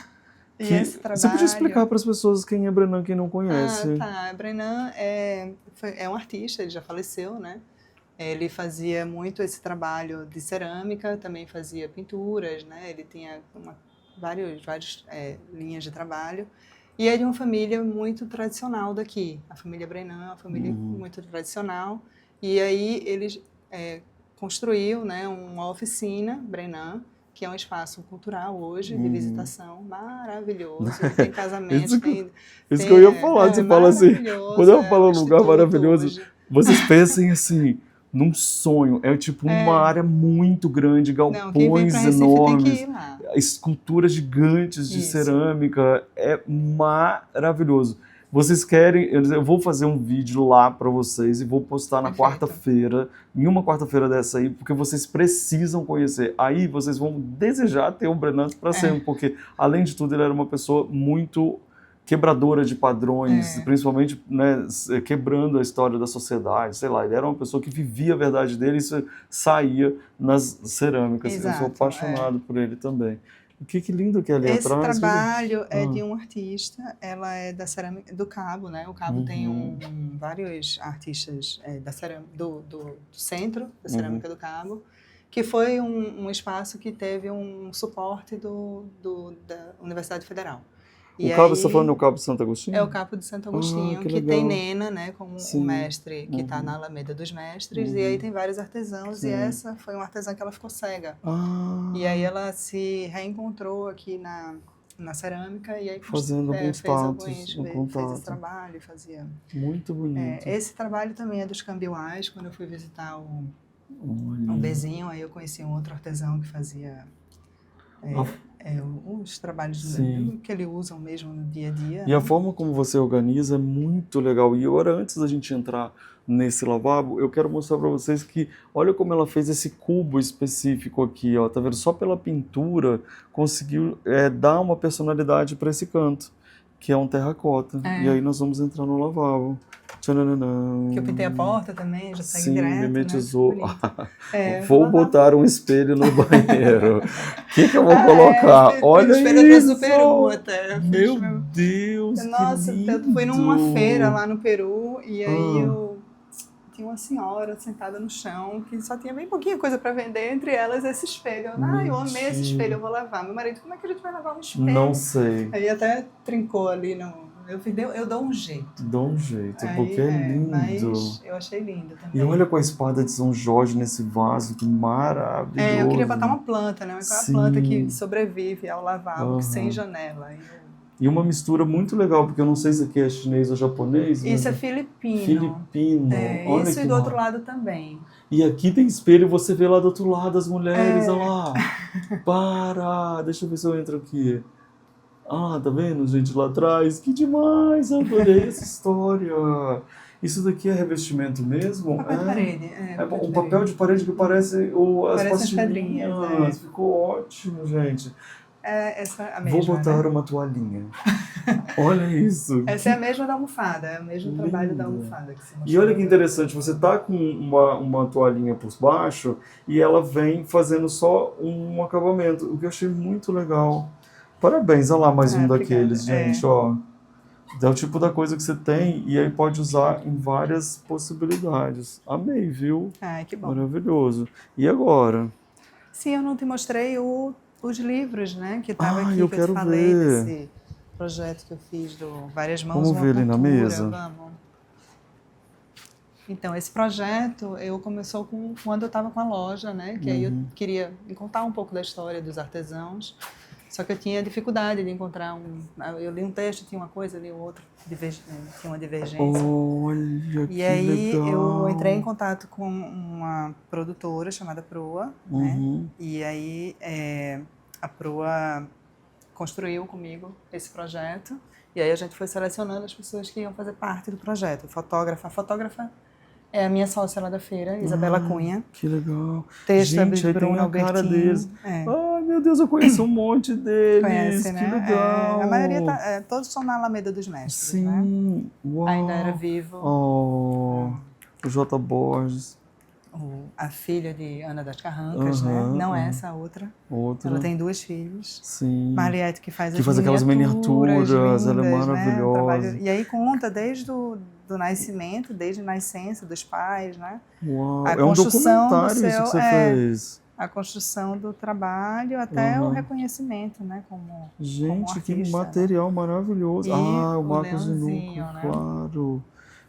Você podia explicar para as pessoas quem é Brenan, quem não conhece? Brenan é um artista, ele já faleceu, né? Ele fazia muito esse trabalho de cerâmica, também fazia pinturas, né? Ele tinha várias linhas de trabalho. E é de uma família muito tradicional daqui. A família Brenan é uma família muito tradicional. E aí ele construiu, né, uma oficina Brenan, que é um espaço cultural hoje, de visitação, maravilhoso. Tem casamentos, Isso que eu ia falar, você fala assim, quando eu falo um lugar maravilhoso, hoje. Vocês pensem assim, num sonho, é tipo uma área muito grande, galpões enormes, esculturas gigantes de cerâmica, é maravilhoso. Vocês querem, eu vou fazer um vídeo lá para vocês e vou postar na quarta-feira, em uma quarta-feira dessa aí, porque vocês precisam conhecer. Aí vocês vão desejar ter o Brenan para sempre, porque além de tudo ele era uma pessoa muito quebradora de padrões, principalmente, né, quebrando a história da sociedade, sei lá, ele era uma pessoa que vivia a verdade dele e isso saía nas cerâmicas. Exato, eu sou apaixonado por ele também. O que lindo que é ali esse atrás. Esse trabalho é de um artista, ela é da cerâmica do Cabo, né? O Cabo tem vários artistas da cerâmica, do centro da cerâmica do Cabo, que foi um espaço que teve um suporte da Universidade Federal. O Cabo, você está falando do Cabo de Santo Agostinho? É o Cabo de Santo Agostinho, que tem Nena, né, como um mestre que está na Alameda dos Mestres, e aí tem vários artesãos, e essa foi uma artesã que ela ficou cega. E aí ela se reencontrou aqui na cerâmica, e aí fazendo alguns fez esse trabalho, fazia... Muito bonito. Esse trabalho também é dos cambiuais, quando eu fui visitar o Bezinho, aí eu conheci um outro artesão que fazia... os trabalhos que ele usa mesmo no dia a dia. E a forma como você organiza é muito legal. E agora, antes da gente entrar nesse lavabo, eu quero mostrar para vocês que, olha como ela fez esse cubo específico aqui, ó, tá vendo? Só pela pintura conseguiu dar uma personalidade para esse canto, que é um terracota. E aí nós vamos entrar no lavabo. Tchananã. Que eu pintei a porta também, já segue direto. Sim, mimetizou. Né? Vou botar um espelho no banheiro. O que eu vou colocar? Olha isso! Espelho do Peru até. Meu Deus, nossa, que lindo. Eu fui numa feira lá no Peru e aí eu tinha uma senhora sentada no chão que só tinha bem pouquinha coisa para vender, entre elas esse espelho. Eu amei esse espelho, eu vou levar. Meu marido, como é que a gente vai levar um espelho? Não sei. Aí até trincou ali no... Eu dou um jeito. Dou um jeito, porque é lindo. Mas eu achei lindo também. E olha com a espada de São Jorge nesse vaso, que maravilhoso. Eu queria botar uma planta, né? Uma planta que sobrevive ao lavabo, sem janela. E uma mistura muito legal, porque eu não sei se aqui é chinês ou japonês. Isso é filipino. Filipino. Olha isso e do outro lado também. E aqui tem espelho e você vê lá do outro lado as mulheres, olha lá. Deixa eu ver se eu entro aqui. Tá vendo, gente, lá atrás? Que demais, eu adorei essa história. Isso daqui é revestimento mesmo? Papel de parede. Um papel de parede que parece as pedrinhas. Ficou ótimo, gente. é essa a mesma. Vou botar né? uma toalhinha. Olha isso. Essa é a mesma da almofada, é o mesmo Lindo. trabalho da almofada. Que você E mostrou. olha que interessante, você tá com uma toalhinha por baixo e ela vem fazendo só um acabamento, o que eu achei muito legal. Parabéns, olha lá mais um Obrigada. daqueles, gente, ó. É o tipo da coisa que você tem e aí pode usar em várias possibilidades. Amei, viu? Ai, que bom. Maravilhoso. E agora? Sim, eu não te mostrei os livros, né? Que estava aqui, Eu que eu quero te falei ver. desse projeto que eu fiz do Várias Mãos, Vamos Uma ver ali na Cultura. mesa? Vamos. Então, esse projeto, começou quando eu estava com a loja, né? Que aí eu queria contar um pouco da história dos artesãos. Só que eu tinha dificuldade de encontrar eu li um texto, tinha uma coisa, li outro, tinha uma divergência. Olha, E que aí legal. eu entrei em contato com uma produtora chamada Proa, né? E aí a Proa construiu comigo esse projeto. E aí a gente foi selecionando as pessoas que iam fazer parte do projeto. A fotógrafa é a minha sócia lá da feira, Isabela Cunha. Que legal. Texto é Gente, de aí Bruno tem a cara Albertini. deles. Ai, meu Deus, eu conheço um monte deles. Conhece, né? Que legal. A maioria todos são na Alameda dos Mestres, né? Sim, uau. Ainda era vivo. O J. Borges. A filha de Ana das Carrancas, né? Não é essa outra. Ela tem 2 filhos. Sim. Marliette, que faz aquelas miniaturas, lindas, ela é né? maravilhosa. E aí conta desde do nascimento, desde a nascença dos pais, né? Uau, A é um construção do documentário isso que você fez. A construção do trabalho até o reconhecimento, né? Como Gente, artista, que material maravilhoso. E o o Marcos de leãozinho, Nuco, né? claro.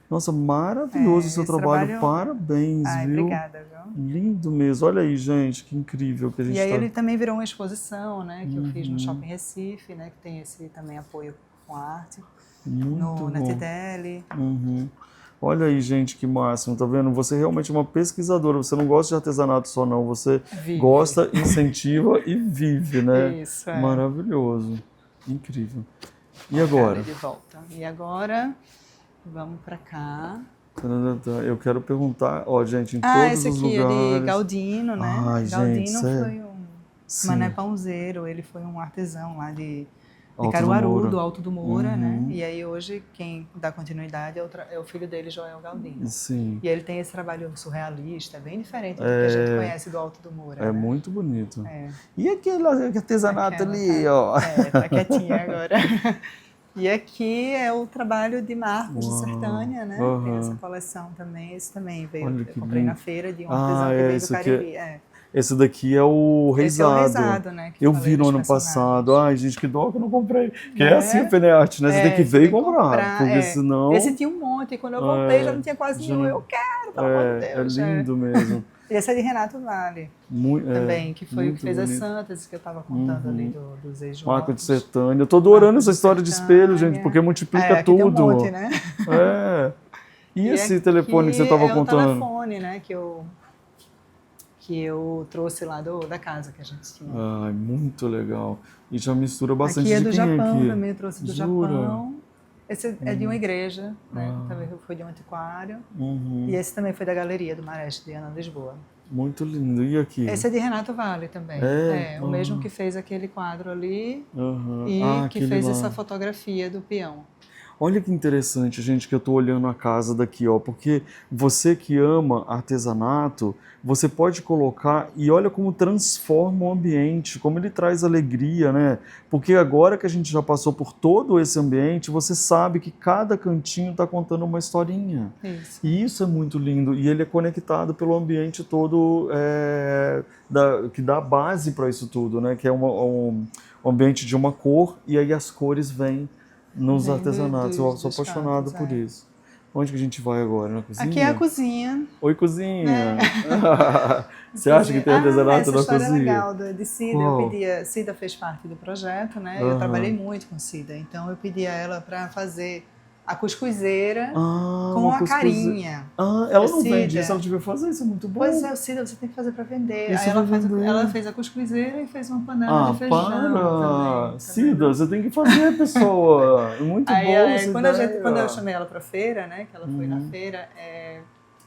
Nossa, maravilhoso o seu esse trabalho. Parabéns, viu? Obrigada, viu? Lindo mesmo. Olha aí, gente, que incrível que a gente E aí ele também virou uma exposição, né? Que eu fiz no Shopping Recife, né? Que tem esse também apoio com a arte. Muito Na bom. Tideli. Olha aí, gente, que máximo, tá vendo? Você realmente é uma pesquisadora, você não gosta de artesanato só não, você gosta, incentiva e vive, né? Isso, Maravilhoso, incrível. E agora? De volta. E agora, vamos pra cá. Eu quero perguntar, gente, em todos os lugares... Esse aqui é de Galdino, né? Galdino gente, foi Mané Pãozeiro, ele foi um artesão lá de Caruaru, do Alto do Moura, né? E aí hoje quem dá continuidade é o filho dele, Joel Galdino. Sim. E ele tem esse trabalho surrealista, bem diferente do que a gente conhece do Alto do Moura. É, né? Muito bonito. E aquele artesanato ali, ó. Tá quietinha agora. E aqui é o trabalho de Marcos, de Sertânia, né? Tem essa coleção também. Esse também veio, eu comprei na feira de um artesão que veio do Cariri. Esse daqui é o Reisado. Esse é o Reisado, né? Eu vi no ano passado. Ai, gente, que dó que eu não comprei. Porque é assim a Penearte, né? Você tem que ver e comprar. Porque senão... Esse tinha um monte. E quando eu voltei já não tinha quase nenhum. Eu quero, pelo amor de Deus. É lindo mesmo. E esse é de Renato Vale. Também, que foi o que fez as Santas, que eu estava contando ali dos ex-jogos. Marco de Sertânia. Eu tô adorando essa história de espelho, gente, porque multiplica tudo. Tem um monte, né? E esse telefone que você estava contando? É o telefone, né? Que eu trouxe lá da casa que a gente tinha. Ai, muito legal. E já mistura bastante. Aqui é do de Japão também, eu trouxe do Japão. Esse é de uma igreja, né? Também foi de um antiquário. E esse também foi da Galeria do Mareste de Ana Lisboa. Muito lindo. E aqui? Esse é de Renato Vale também. O mesmo que fez aquele quadro ali e que fez essa fotografia do peão. Olha que interessante, gente, que eu estou olhando a casa daqui, ó, porque você que ama artesanato, você pode colocar e olha como transforma o ambiente, como ele traz alegria, né? Porque agora que a gente já passou por todo esse ambiente, você sabe que cada cantinho está contando uma historinha. Isso. E isso é muito lindo, e ele é conectado pelo ambiente todo que dá base para isso tudo, né? Que é um ambiente de uma cor e aí as cores vêm nos artesanatos. Eu sou apaixonado por isso. Onde que a gente vai agora? Na cozinha? Aqui é a cozinha. Oi, cozinha! Você acha que tem artesanato na cozinha? Essa história é legal de Cida. Cida fez parte do projeto, né? Eu trabalhei muito com Cida. Então eu pedi a ela para fazer a cuscuzeira com a carinha. Ela não vende isso, ela devia fazer isso, é muito bom. Pois é, Cida, você tem que fazer para vender. Aí ela fez a cuscuzeira e fez uma panela de feijão também. Cida, você tem que fazer, pessoa. Muito bom essa ideia. Quando eu chamei ela para feira, né, que ela foi na feira,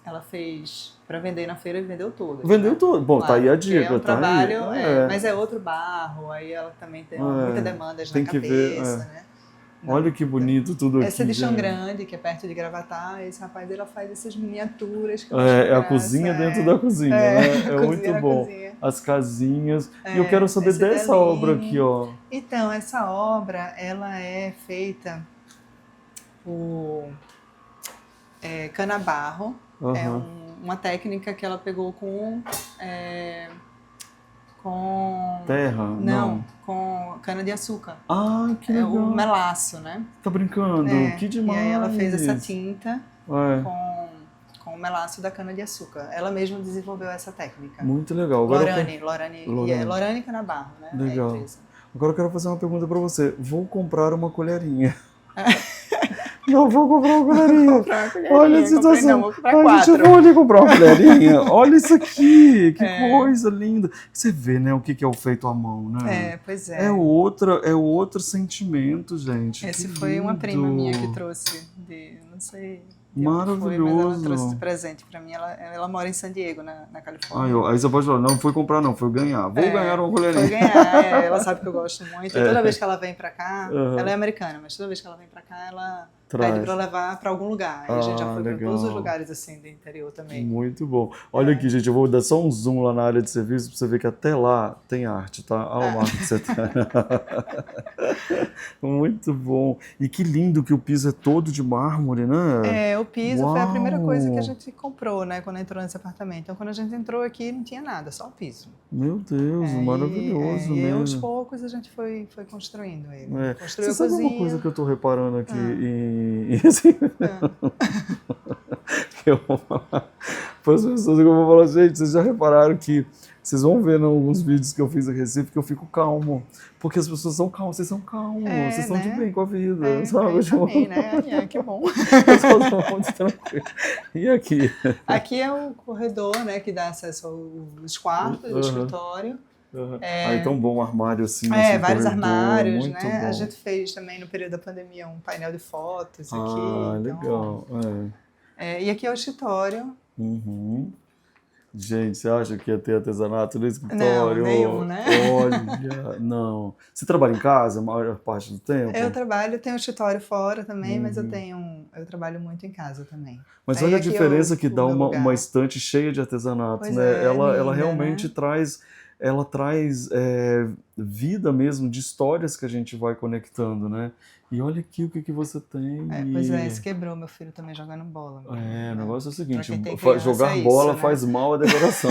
ela fez para vender na feira e vendeu todas. Vendeu né? tudo. Bom, Claro, tá aí a porque dica, é um tá trabalho, aí. mas é outro barro, aí ela também tem muitas demandas tem na que ver, cabeça, né? Olha que bonito tudo Essa aqui, de Chão gente. Grande, que é perto de Gravatar, esse rapaz ela faz essas miniaturas que eu É a acho cozinha graça. dentro da cozinha, né? É A muito cozinha na bom. cozinha. As casinhas. E eu quero saber Esse dessa obra aqui, delinho. ó. Então, essa obra, ela é feita por cana-barro. É Aham. uma técnica que ela pegou com Terra? Não. com cana-de-açúcar. Ah, que É o legal. melaço, né? Tá brincando? Que E demais. aí ela fez essa tinta É, com o melaço da cana-de-açúcar. Ela mesma desenvolveu essa técnica. muito legal. Agora eu quero- Lorane Canabarro, né? É a Legal. empresa. Agora eu quero fazer uma pergunta pra você. Vou comprar uma colherinha. Não vou comprar uma colherinha. Comprar uma colherinha. Olha a situação. Vou comprar Ai, gente, 4. eu vou ali comprar uma colherinha. Olha isso aqui. Que coisa linda. Você vê, né, o que é o feito à mão, né? Pois é. É outro sentimento, gente. Esse Que foi uma lindo. prima minha que trouxe não sei de onde foi, mas Maravilhoso. ela trouxe de presente pra mim. Ela mora em San Diego, na Califórnia. Aí você pode falar, não foi comprar não, foi ganhar. Vou ganhar uma colherinha. Foi ganhar, ela sabe que eu gosto muito. E toda vez que ela vem pra cá, Uhum. ela é americana, mas toda vez que ela vem pra cá, ela Traz. pede pra eu levar pra algum lugar. E a gente já foi pra legal. todos os lugares assim do interior também. Muito bom. Olha aqui, gente, eu vou dar só um zoom lá na área de serviço pra você ver que até lá tem arte, tá? Olha o marco que você tá. Muito bom. E que lindo que o piso é todo de mármore, né? O piso Uau. foi a primeira coisa que a gente comprou, né, quando entrou nesse apartamento. Então, quando a gente entrou aqui, não tinha nada, só o piso. Meu Deus, maravilhoso, E né? aos poucos a gente foi construindo ele. Construiu Você a sabe cozinha. uma coisa que eu tô reparando aqui? Assim, que eu vou falar para as pessoas que eu vou falar, gente, vocês já repararam que vocês vão ver em alguns vídeos que eu fiz em Recife que eu fico calmo. Porque as pessoas são calmas, vocês são calmos, vocês estão de bem com a vida, sabe? Também, né? Que bom. As pessoas estão muito tranquilas. E aqui? Aqui é o corredor, né, que dá acesso aos quartos, ao escritório. Aí tão bom um armário assim. Vários corredor, armários, muito né? bom. A gente fez também no período da pandemia um painel de fotos aqui. Legal. E aqui é o escritório. Uhum. Gente, você acha que ia ter artesanato no escritório? Não, nenhum, né? Olha, não. Você trabalha em casa a maior parte do tempo? Eu tenho um escritório fora também, mas eu trabalho muito em casa também. Mas olha a diferença que dá uma estante cheia de artesanato, pois né? Ela linda, realmente né? traz vida mesmo de histórias que a gente vai conectando, né? E olha aqui o que você tem. Se quebrou, meu filho também jogando bola. O negócio é o seguinte, criança, jogar bola né? faz mal à decoração.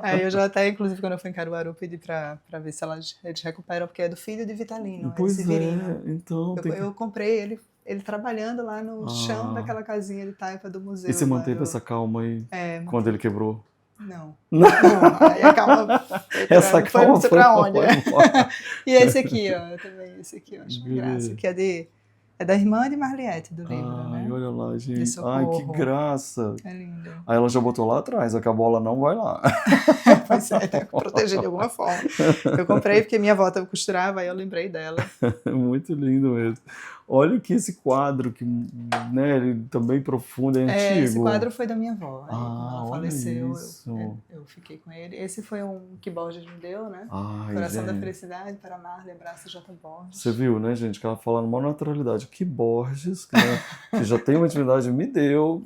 Aí eu já até, inclusive, quando eu fui em Caruaru, pedi pra ver se eles recuperam, porque é do filho de Vitalino, Severino. Então... Eu comprei ele trabalhando lá no chão daquela casinha de taipa do museu. E você manteve essa calma aí quando ele quebrou? Não. Aí a calma foi pra onde? E esse aqui, ó, também, esse aqui, eu acho uma graça, que é da irmã de Marliette, do livro, né? Olha lá, gente. Ai, que graça. É lindo. Aí ela já botou lá atrás, que a bola não vai lá. Pois é, tem que proteger de alguma forma. Eu comprei porque minha avó costurava, aí eu lembrei dela. Muito lindo mesmo. Olha que esse quadro, que, né, ele também profundo, é antigo. Esse quadro foi da minha avó. Aí, quando ela faleceu, eu fiquei com ele. Esse foi um que Borges me deu, né? Coração da Felicidade, para amar, lembrar-se J. Borges. Você viu, né, gente, que ela fala numa naturalidade. Que Borges, que já tem uma intimidade, me deu.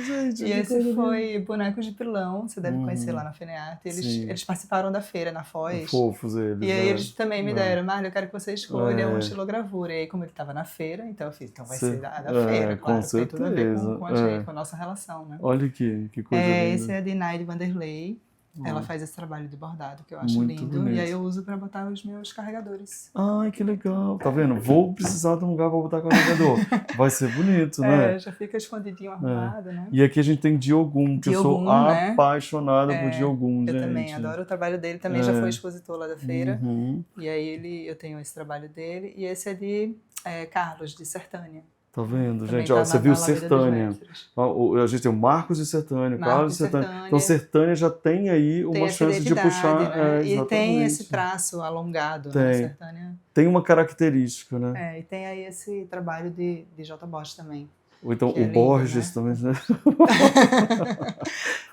Gente, e esse foi Bonecos de Pilão, você deve conhecer lá na FENEARTE. Eles participaram da feira, na Foz. Fofos eles. E aí eles também me deram, Marli, eu quero que você escolha uma estilogravura. E aí, como ele estava na feira, então eu fiz, então vai ser da feira, claro, com certeza. Tem tudo a ver com a nossa relação, né? Olha que coisa linda. Esse é de Naide Vanderlei. Ela faz esse trabalho de bordado que eu acho muito lindo. bonito. E aí eu uso para botar os meus carregadores. Ai, que legal. Tá vendo? Vou precisar de um lugar para botar carregador. Vai ser bonito, né? Já fica escondidinho, arrumado, né? E aqui a gente tem Diogum, que eu sou apaixonada por Diogum, gente. Eu também adoro o trabalho dele. Também já foi expositor lá da feira. E aí eu tenho esse trabalho dele. E esse é de Carlos, de Sertânia. Tá vendo, também gente? Você viu Sertânia. A gente tem o Marcos de Sertânia, Carlos de Sertânia. Então, Sertânia já tem aí uma chance de puxar. Né? E tem esse traço alongado, né? Sertânia. Tem uma característica, né? E tem aí esse trabalho de J. Bosch também. Ou então que o é lindo, Borges né? também, né?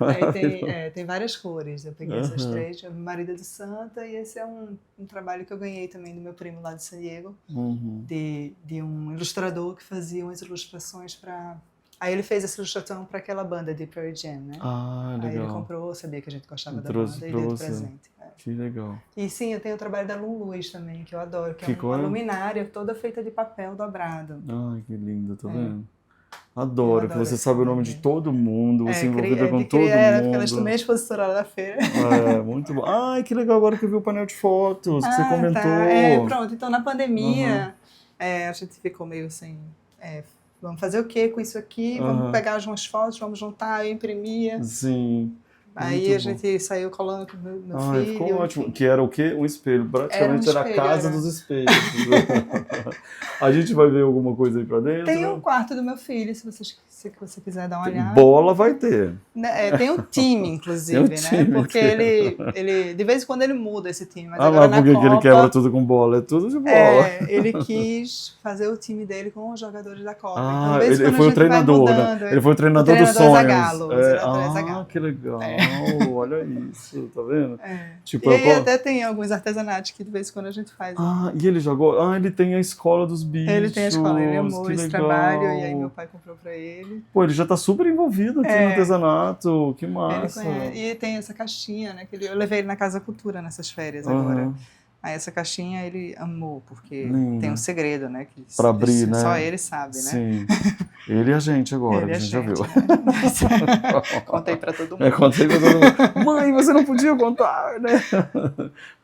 Aí tem várias cores. Eu peguei essas Aham. três, Maria do Santa, e esse é um trabalho que eu ganhei também do meu primo lá de San Diego, Uhum. de um ilustrador que fazia umas ilustrações para. Aí ele fez essa ilustração para aquela banda de Pearl Jam, né? Ah, Aí ele legal. comprou, sabia que a gente gostava da Trouxe banda e pra deu de você. presente. Que legal. E sim, eu tenho o trabalho da Lum Luz também, que eu adoro, que é Que uma cor? luminária toda feita de papel dobrado. Ai, que lindo, tá É, vendo? eu Adoro que adoro você esse sabe o trabalho nome de dele. todo mundo, você é envolvida com De criar todo ela, porque ela também é mundo. expositora lá da feira. É, muito bom. Ai, que legal agora que eu vi o painel de fotos que você Ah, tá. É, comentou. pronto. Então, na Aham, pandemia, a gente ficou meio assim, vamos fazer o quê com isso aqui? Vamos aham. pegar umas fotos, vamos juntar, eu imprimia. Sim, Aí muito a bom. gente saiu colando com o meu Ai, ficou filho, ótimo. enfim. Que era o quê? Um espelho. Era um Praticamente era a espelho, casa era. dos espelhos. A gente vai ver alguma coisa aí pra Tem o dentro? quarto do meu filho, se você quiser dar uma olhada. Bola vai ter. Tem um time, Tem um inclusive, né? time Porque aqui. ele, de vez em quando ele muda esse time, mas Ah agora lá, na por que que ele quebra Copa, tudo com bola? É tudo de bola. ele quis fazer o time dele com os jogadores da Copa. Então, de Ah, vez em ele quando a foi o gente vai treinador, né? mudando. Ele foi o O treinador dos treinador é sonhos. Zagallo, o É, treinador é Zagallo. que legal. É. Olha isso, tá vendo? É. Tipo, E aí até tem alguns artesanatos que de vez em quando a gente faz. E ele jogou. Ah, ele tem a escola dos Ele tem a escola, ele bichos. amou Que esse trabalho e aí meu legal. pai comprou pra ele. Pô, ele já tá super envolvido aqui no É, artesanato. Que ele massa. conhece. E tem essa caixinha, né? Eu levei ele na Casa Cultura nessas férias agora. Aham. Aí essa caixinha ele amou, porque tem um Linda. segredo, né? Que Pra abrir, só né? ele sabe, né? Sim. Ele e a gente agora, Ele que é a gente já viu. gente, né? Contei pra todo mundo. Contei pra todo mundo. Mãe, você não podia contar, né?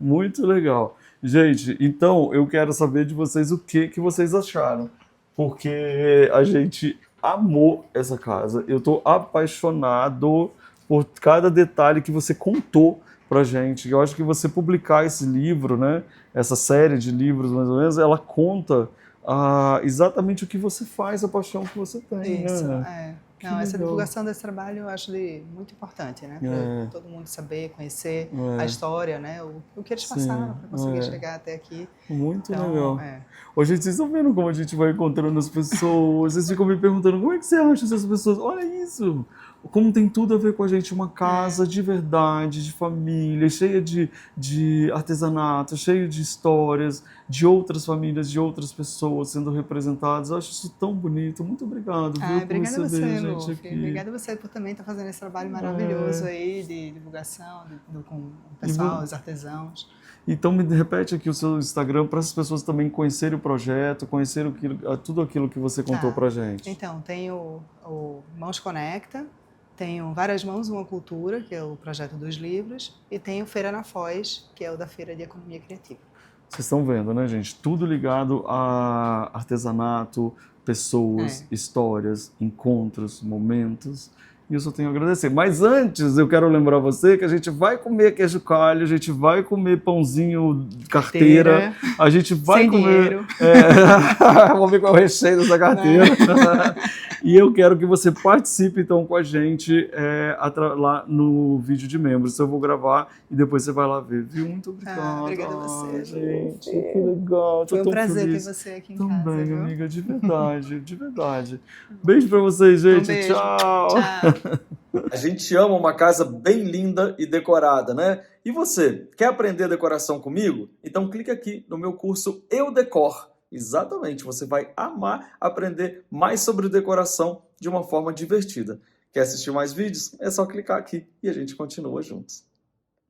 Muito legal. Gente, então eu quero saber de vocês o que vocês acharam. Porque a gente amou essa casa. Eu tô apaixonado por cada detalhe que você contou pra gente. Eu acho que você publicar esse livro, né? Essa série de livros, mais ou menos, ela conta exatamente o que você faz, a paixão que você tem, Isso, né? Que Não, essa legal. divulgação desse trabalho eu acho muito importante, né? Para todo mundo saber, conhecer a história, né? O que eles passaram para conseguir chegar até aqui. Muito Então, legal. Ô, gente, vocês estão vendo como a gente vai encontrando as pessoas? Vocês ficam me perguntando, como é que você acha essas pessoas? Olha isso! Como tem tudo a ver com a gente, uma casa de verdade, de família, cheia de artesanato, cheia de histórias, de outras famílias, de outras pessoas sendo representadas. Eu acho isso tão bonito. Muito obrigado, viu, por Obrigada a receber você, a gente Lu. aqui. Obrigada a você por também estar fazendo esse trabalho maravilhoso aí de divulgação com o pessoal, os artesãos. Então me repete aqui o seu Instagram para as pessoas também conhecerem o projeto, conhecerem tudo aquilo que você contou pra gente. Então, tem o Mãos Conecta, tenho Várias Mãos, Uma Cultura, que é o projeto dos livros, e tenho Feira na Foz, que é o da Feira de Economia Criativa. Vocês estão vendo, né, gente? Tudo ligado a artesanato, pessoas, histórias, encontros, momentos. E eu só tenho a agradecer. Mas antes, eu quero lembrar você que a gente vai comer queijo coalho, a gente vai comer pãozinho carteira, a gente vai sem comer... dinheiro. Vamos ver qual é o recheio dessa carteira. E eu quero que você participe, então, com a gente lá no vídeo de membros. Eu vou gravar e depois você vai lá ver, viu? Muito obrigado. Obrigada a você, gente. Que legal. Foi um prazer ter você aqui em casa. Também, viu? amiga, de verdade, de verdade. Beijo pra vocês, gente. Beijo. Tchau. A gente ama uma casa bem linda e decorada, né? E você, quer aprender decoração comigo? Então clica aqui no meu curso Eu Decor. Exatamente, você vai amar aprender mais sobre decoração de uma forma divertida. Quer assistir mais vídeos? É só clicar aqui e a gente continua juntos.